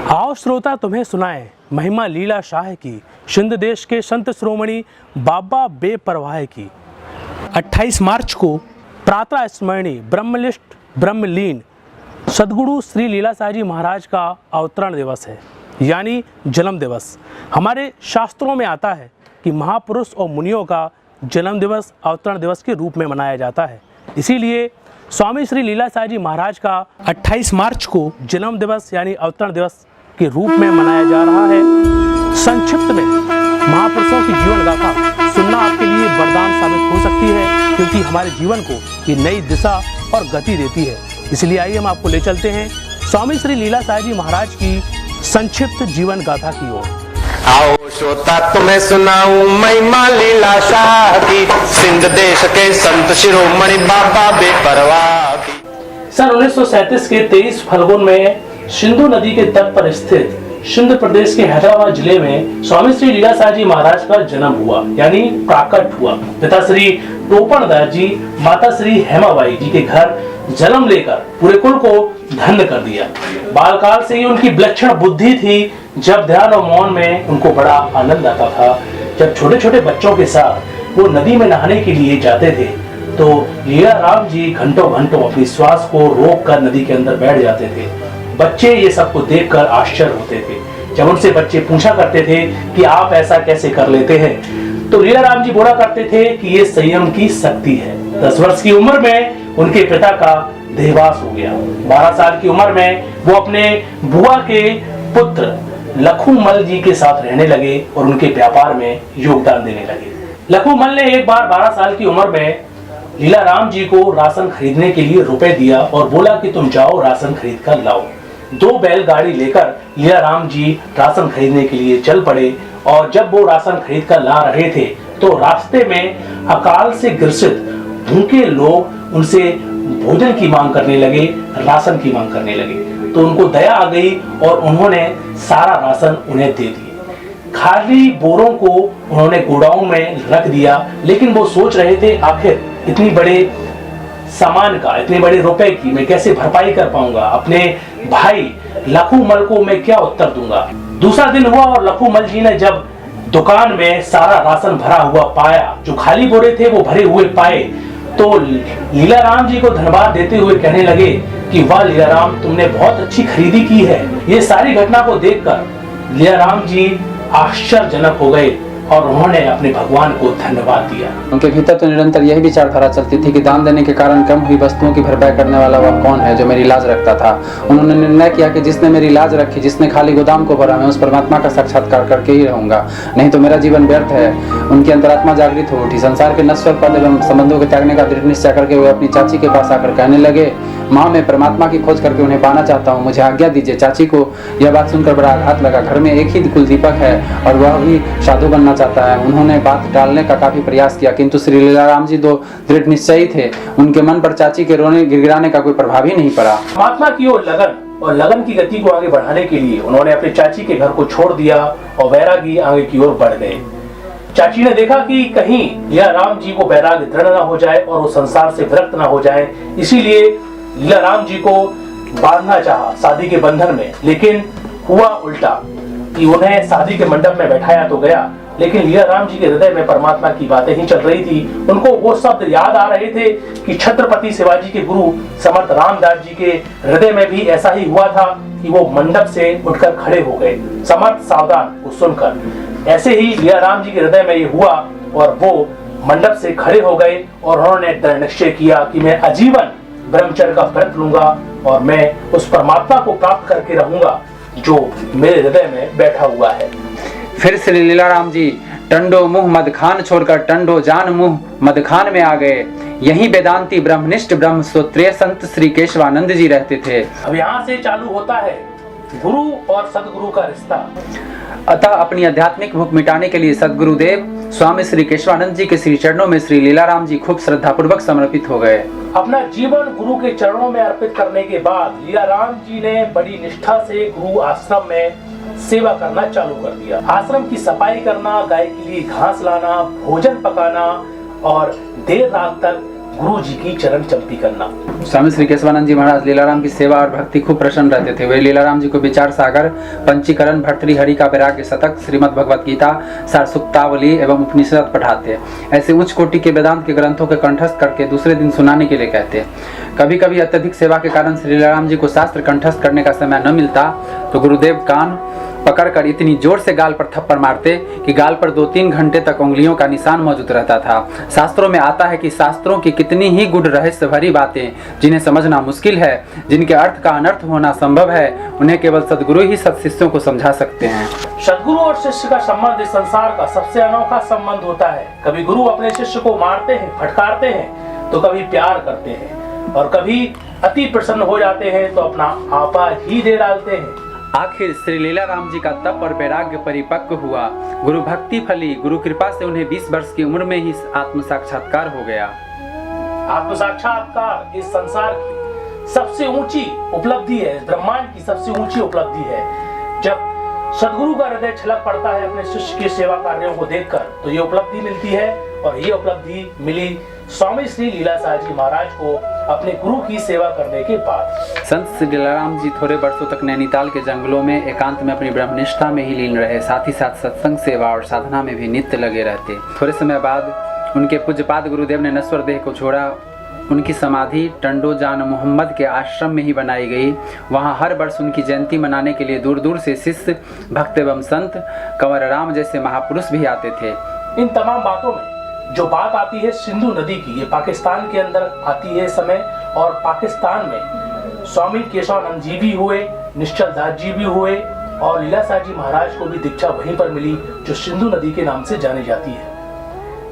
आओ श्रोता तुम्हें सुनाए महिमा लीला शाह की, सिंध देश के संत श्रोमणी बाबा बेपरवाह की। 28 मार्च को प्रातः स्मरणीय ब्रह्मनिष्ठ ब्रह्मलीन सद्गुरु श्री लीला शाह जी महाराज का अवतरण दिवस है, यानी जन्म दिवस। हमारे शास्त्रों में आता है कि महापुरुष और मुनियों का जन्म दिवस अवतरण दिवस के रूप में मनाया जाता है। इसीलिए स्वामी श्री लीला शाह जी महाराज का 28 मार्च को जन्म दिवस यानी अवतरण दिवस के रूप में मनाया जा रहा है। संक्षिप्त में महापुरुषों की जीवन गाथा सुनना आपके लिए वरदान साबित हो सकती है, क्योंकि हमारे जीवन को ये नई दिशा और गति देती है। इसलिए आइए हम आपको ले चलते हैं स्वामी श्री लीला शाह जी महाराज की संक्षिप्त जीवन गाथा की ओर। आओ श्रोता तुम्हें सुनाऊं महिमा लीला शाह की, सिंध देश के संत शिरोमणि बाबा बेपरवाह की। सन 1937 के 23 फल्गुन में सिंधु नदी के तट पर स्थित सिंध प्रदेश के हैदराबाद जिले में स्वामी श्री लीला शाह जी महाराज का जन्म हुआ, यानी प्राकट हुआ। पिता श्री टोपण दास जी, माता श्री हेमाबाई जी के घर जन्म लेकर पूरे कुल को धन्य कर दिया। बालकाल से ही उनकी विलक्षण बुद्धि थी। जब ध्यान और मौन में उनको बड़ा आनंद आता था। जब छोटे छोटे बच्चों के साथ वो नदी में नहाने के लिए जाते थे तो लीला राम जी घंटों घंटों अपनी श्वास को रोक कर नदी के अंदर बैठ जाते थे। बच्चे ये सबको देखकर आश्चर्य होते थे। जब उनसे बच्चे पूछा करते थे कि आप ऐसा कैसे कर लेते हैं, तो लीला राम जी बोला करते थे कि ये संयम की शक्ति है। 10 वर्ष की उम्र में उनके पिता का देहवास हो गया। 12 साल की उम्र में वो अपने बुआ के पुत्र लखूमल जी के साथ रहने लगे और उनके व्यापार में योगदान देने लगे। लखूमल ने एक बार 12 साल की उम्र में लीला राम जी को राशन खरीदने के लिए रुपए दिया और बोला कि तुम जाओ राशन खरीद कर लाओ। 2 बैलगाड़ी लेकर लीला राम जी राशन खरीदने के लिए चल पड़े और जब वो राशन खरीद कर ला रहे थे तो रास्ते में अकाल से ग्रसित भूखे लोग उनसे भोजन की मांग करने लगे, राशन की मांग करने लगे। तो उनको दया आ गई और उन्होंने सारा राशन उन्हें दे दिया। खाली बोरों को उन्होंने गोडाउन में रख दिया, लेकिन वो सोच रहे थे आखिर इतनी बड़े सामान का, इतने बड़े रुपए की मैं कैसे भरपाई कर पाऊंगा। अपने भाई लखूमल को मैं क्या उत्तर दूंगा। दूसरा दिन हुआ और लखूमल जी ने जब दुकान में सारा राशन भरा हुआ पाया, जो खाली बोरे थे वो भरे हुए पाए, तो लीला राम जी को धन्यवाद देते हुए कहने लगे कि वाह लीला राम, तुमने बहुत अच्छी खरीदी की है। ये सारी घटना को देखकर लीला राम जी आश्चर्यजनक हो गए और उन्होंने अपने भगवान को धन्यवाद दिया। उनके भीतर तो निरंतर यही विचारधारा चलती थी कि दान देने के कारण कम हुई वस्तुओं की भरपाई करने वाला वह कौन है जो मेरी लाज रखता था। उन्होंने निर्णय किया कि जिसने मेरी लाज रखी, जिसने खाली गोदाम को भरा, मैं उस परमात्मा का साक्षात्कार करके ही रहूंगा, नहीं तो मेरा जीवन व्यर्थ है। उनकी अंतरात्मा जागृत हो उठी। संसार के नश्वर पद एवं संबंधों के त्यागने का दृढ़ निश्चय करके वे अपनी चाची के पास आकर कहने लगे, माँ, मैं परमात्मा की खोज करके उन्हें पाना चाहता हूँ, मुझे आज्ञा दीजिए। चाची को यह बात सुनकर बड़ा आघात लगा। घर में एक ही कुल दीपक है और वह भी साधु बनना चाहता है। उन्होंने बात टालने का काफी प्रयास किया, किंतु श्री लीला राम जी दो दृढ़ निश्चयी थे। उनके मन पर चाची के रोने गिड़गिड़ाने का कोई प्रभाव ही नहीं पड़ा। परमात्मा की ओर लगन और लगन की गति को आगे बढ़ाने के लिए उन्होंने अपने चाची के घर को छोड़ दिया और वैरागी आगे की ओर बढ़ गए। चाची ने देखा कि कहीं लीला राम जी को वैराग्य दृढ़ न हो जाए और वो संसार से विरक्त न हो जाए, इसीलिए लीला राम जी को बांधना चाहा शादी के बंधन में। लेकिन हुआ उल्टा कि उन्हें शादी के मंडप में बैठाया तो गया, लेकिन लीला राम जी के हृदय में परमात्मा की बातें ही चल रही थी। उनको वो शब्द याद आ रहे थे कि छत्रपति शिवाजी के गुरु समर्थ रामदास जी के हृदय में भी ऐसा ही हुआ था कि वो मंडप से उठकर खड़े हो गए। समर्थ सावधान को सुनकर ऐसे ही लीला राम जी के हृदय में ये हुआ और वो मंडप से खड़े हो गए और उन्होंने दृढ़ निश्चय किया कि मैं आजीवन ब्रह्मचर्य का व्रत लूंगा और मैं उस परमात्मा को प्राप्त करके रहूंगा जो मेरे हृदय में बैठा हुआ है। फिर श्री लीला राम जी टंडो मुंह मदखान छोड़कर टंडो जान मुंह मदखान में आ गए। यही वेदांती ब्रह्मनिष्ठ ब्रह्म सूत्रीय संत श्री केशवानंद जी रहते थे। अब यहाँ से चालू होता है गुरु और सदगुरु का रिश्ता। अतः अपनी आध्यात्मिक भूख मिटाने के लिए सदगुरुदेव स्वामी श्री केशवानंद जी के श्री चरणों में श्री लीला राम जी खूब श्रद्धापूर्वक समर्पित हो गए। अपना जीवन गुरु के चरणों में अर्पित करने के बाद लीला राम जी ने बड़ी निष्ठा से गुरु आश्रम में सेवा करना चालू कर दिया। आश्रम की सफाई करना, गाय के लिए घास लाना, भोजन पकाना और देर रात तक गुरु जी की चरण चंपी करना। स्वामी श्री केशवानंद जी महाराज लीलाराम की सेवा और भक्ति खूब प्रसन्न रहते थे। वे लीलाराम जी को विचार सागर, पंचीकरण, भर्तृहरि का वैराग्य शतक, श्रीमद् भगवत गीता, सारसुक्तावली एवं उपनिषद पढ़ाते। ऐसे उच्च कोटि के वेदांत के ग्रंथों के कंठस्थ करके दूसरे दिन सुनाने के लिए कहते। कभी कभी अत्यधिक सेवा के कारण श्री लीलाराम जी को शास्त्र कंठस्थ करने का समय न मिलता तो गुरुदेव कान पकड़कर इतनी जोर से गाल पर थप्पड़ मारते कि गाल पर 2-3 घंटे तक उंगलियों का निशान मौजूद रहता था। शास्त्रों में आता है कि शास्त्रों की कितनी ही गूढ़ रहस्य भरी बातें जिन्हें समझना मुश्किल है, जिनके अर्थ का अनर्थ होना संभव है, उन्हें केवल सद्गुरु ही सत्शिष्यों को समझा सकते हैं। सद्गुरु और शिष्य का संबंध इस संसार का सबसे अनोखा संबंध होता है। कभी गुरु अपने शिष्य को मारते हैं, फटकारते हैं, तो कभी प्यार करते हैं, और कभी अति प्रसन्न हो जाते हैं तो अपना आपा ही दे डालते हैं। आखिर श्री लीलाराम जी का तप और वैराग्य परिपक्व हुआ। गुरु भक्ति फली। गुरु कृपा से उन्हें 20 वर्ष की उम्र में ही आत्म साक्षात्कार हो गया। आत्म साक्षात्कार इस संसार की सबसे ऊंची उपलब्धि है, ब्रह्मांड की सबसे ऊंची उपलब्धि है। जब सद्गुरु का हृदय छलक पड़ता है अपने शिष्य के सेवा कार्यों को देखकर, तो ये उपलब्धि मिलती है। और ये उपलब्धि मिली स्वामी श्री लीलाशाह जी महाराज को अपने गुरु की सेवा करने के बाद। संत श्री लीलाराम जी थोड़े वर्षों तक नैनीताल के जंगलों में एकांत में अपनी ब्रह्मनिष्ठा में ही लीन रहे। साथ ही साथ सत्संग, सेवा और साधना में भी नित्य लगे रहते। थोड़े समय बाद उनके पूज्यपाद गुरुदेव ने नश्वर देह को छोड़ा। उनकी समाधि टंडो जान मोहम्मद के आश्रम में ही बनाई गई। वहाँ हर वर्ष उनकी जयंती मनाने के लिए दूर दूर से शिष्य, भक्त एवं संत, कंवर राम जैसे महापुरुष भी आते थे। इन तमाम बातों में जो बात आती है सिंधु नदी की, ये पाकिस्तान के अंदर आती है समय, और पाकिस्तान में स्वामी केशवानंद जी भी हुए, निश्चल दास जी भी हुए, और लीलाशाह जी महाराज को भी दीक्षा वहीं पर मिली जो सिंधु नदी के नाम से जानी जाती है।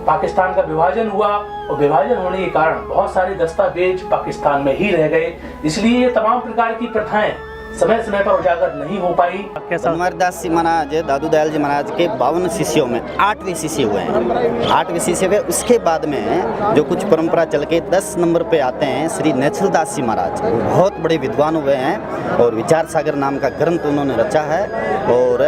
पाकिस्तान का विभाजन हुआ, और विभाजन होने के कारण बहुत सारे दस्तावेज पाकिस्तान में ही रह गए, इसलिए ये तमाम प्रकार की प्रथाएं समय समय पर उजागर नहीं हो पाई। बनवारीदास जी महाराज, दादू दयाल जी महाराज के 52 शिष्यों में 8वें शिष्य हुए हैं। 8वें शिष्य हुए, उसके बाद में जो कुछ परंपरा चल के 10 नंबर पे आते हैं श्री नेचलदास जी महाराज। बहुत बड़े विद्वान हुए हैं और विचार सागर नाम का ग्रंथ उन्होंने रचा है। और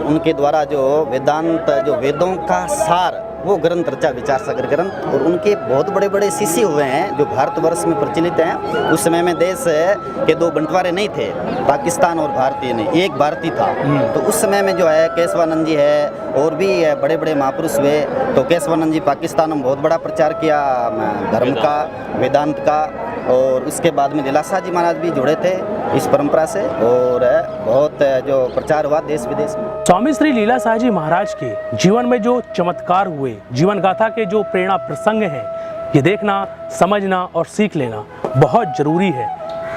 उनके द्वारा जो वेदांत, जो वेदों का सार, वो ग्रंथ रचा, विचार सागर ग्रंथ। और उनके बहुत बड़े बड़े शिष्य हुए हैं जो भारतवर्ष में प्रचलित हैं। उस समय में देश के 2 बंटवारे नहीं थे, पाकिस्तान और भारतीय नहीं, एक भारतीय था। तो उस समय में जो है केशवानंद जी है और भी बड़े बड़े महापुरुष हुए। तो केशवानंद जी पाकिस्तान में बहुत बड़ा प्रचार किया धर्म का, वेदांत का। और उसके बाद में लीलाशाह जी महाराज भी जुड़े थे इस परंपरा से, और बहुत जो प्रचार हुआ देश विदेश में। स्वामी श्री लीलाशाह जी महाराज के जीवन में जो चमत्कार हुए, जीवन गाथा के जो प्रेरणा प्रसंग हैं, ये देखना, समझना और सीख लेना बहुत जरूरी है।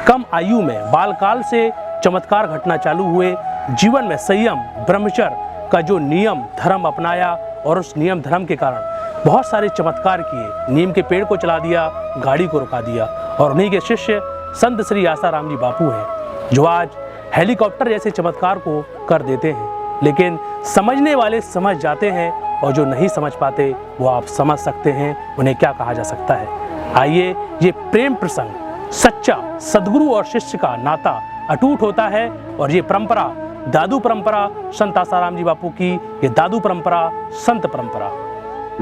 कम आयु में बालकाल से चमत्कार घटना चालू हुए। जीवन में संयम, ब्रह्मचर्य का जो नियम धर्म अपनाया, और उस नियम धर्म के कारण बहुत सारे चमत्कार किए। नीम के पेड़ को चला दिया, गाड़ी को रुका दिया। और उन्हीं के शिष्य संत श्री आसाराम जी बापू हैं, जो आज हेलीकॉप्टर जैसे चमत्कार को कर देते हैं। लेकिन समझने वाले समझ जाते हैं, और जो नहीं समझ पाते वो आप समझ सकते हैं उन्हें क्या कहा जा सकता है। आइए, ये प्रेम प्रसंग, सच्चा सद्गुरु और शिष्य का नाता अटूट होता है। और ये परंपरा, दादू परंपरा संत आसाराम जी बापू की, ये दादू परंपरा, संत परंपरा।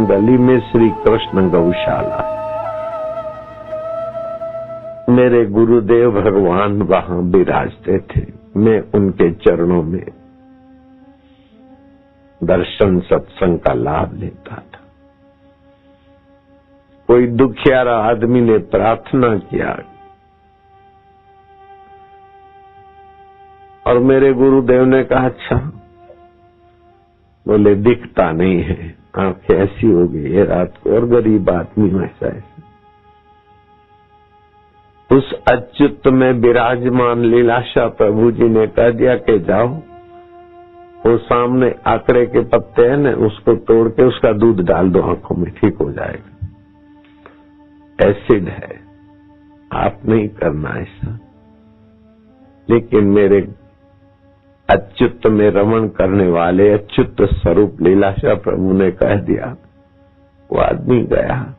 गली में श्री कृष्ण गौशाला, मेरे गुरुदेव भगवान वहां विराजते थे। मैं उनके चरणों में दर्शन सत्संग का लाभ लेता था। कोई दुखियारा आदमी ने प्रार्थना किया और मेरे गुरुदेव ने कहा, अच्छा, बोले दिखता नहीं है, आंखें ऐसी हो गई है रात को, और गरीब आदमी ऐसा है। उस अच्युत में विराजमान लीलाशाह प्रभु जी ने कह दिया कि जाओ, वो सामने आकड़े के पत्ते हैं ना, उसको तोड़ के उसका दूध डाल दो आंखों में, ठीक हो जाएगा। एसिड है, आप नहीं करना ऐसा। लेकिन मेरे अच्युत में रमण करने वाले अच्युत स्वरूप लीलाशाह प्रभु ने कह दिया। वो आदमी गया।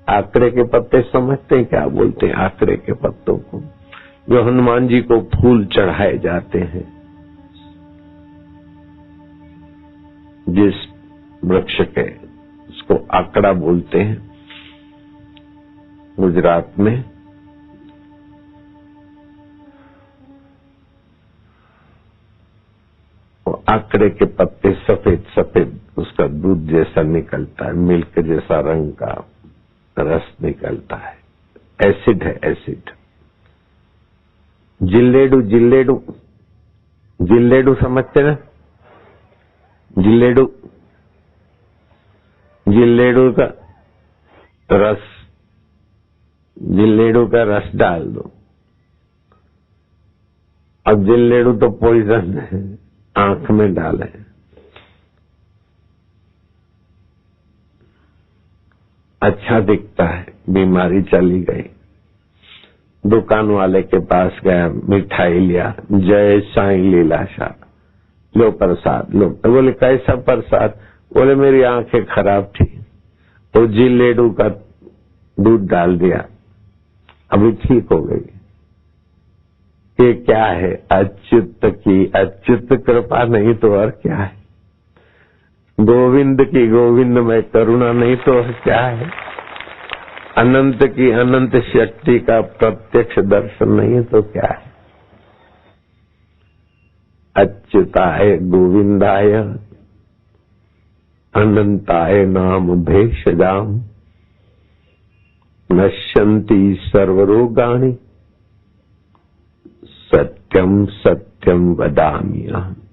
आकड़े के पत्ते समझते हैं क्या बोलते हैं? आकड़े के पत्तों को, जो हनुमान जी को फूल चढ़ाए जाते हैं, जिस वृक्ष के, उसको आकड़ा बोलते हैं। गुजरात में वो आकड़े के पत्ते सफेद सफेद उसका दूध जैसा निकलता है, मिल्क जैसा रंग का रस निकलता है। एसिड है, एसिड। जिल्लेडू जिल्लेडू जिल्लेडू समझते ना? जिल्लेडू जिल्लेडू का रस, जिल्लेडू का रस डाल दो। अब जिल्लेडू तो पॉइजन है, आंख में डाले, अच्छा दिखता है, बीमारी चली गई। दुकान वाले के पास गया, मिठाई लिया, जय साईं लीलाशाह, लो प्रसाद लो। तो बोले कैसा प्रसाद? बोले मेरी आंखें खराब थी तो जिलेडू का दूध डाल दिया, अभी ठीक हो गई। ये क्या है? अच्युत की अच्युत कृपा, नहीं तो और क्या है? गोविंद की गोविंद में करुणा, नहीं तो और क्या है? अनंत की अनंत शक्ति का प्रत्यक्ष दर्शन, नहीं तो क्या है? अच्युताय गोविंदाय अनंताय नाम भेषजाम नश्यन्ति सर्वरोगाणि सत्यम सत्यम वदामि अहम्।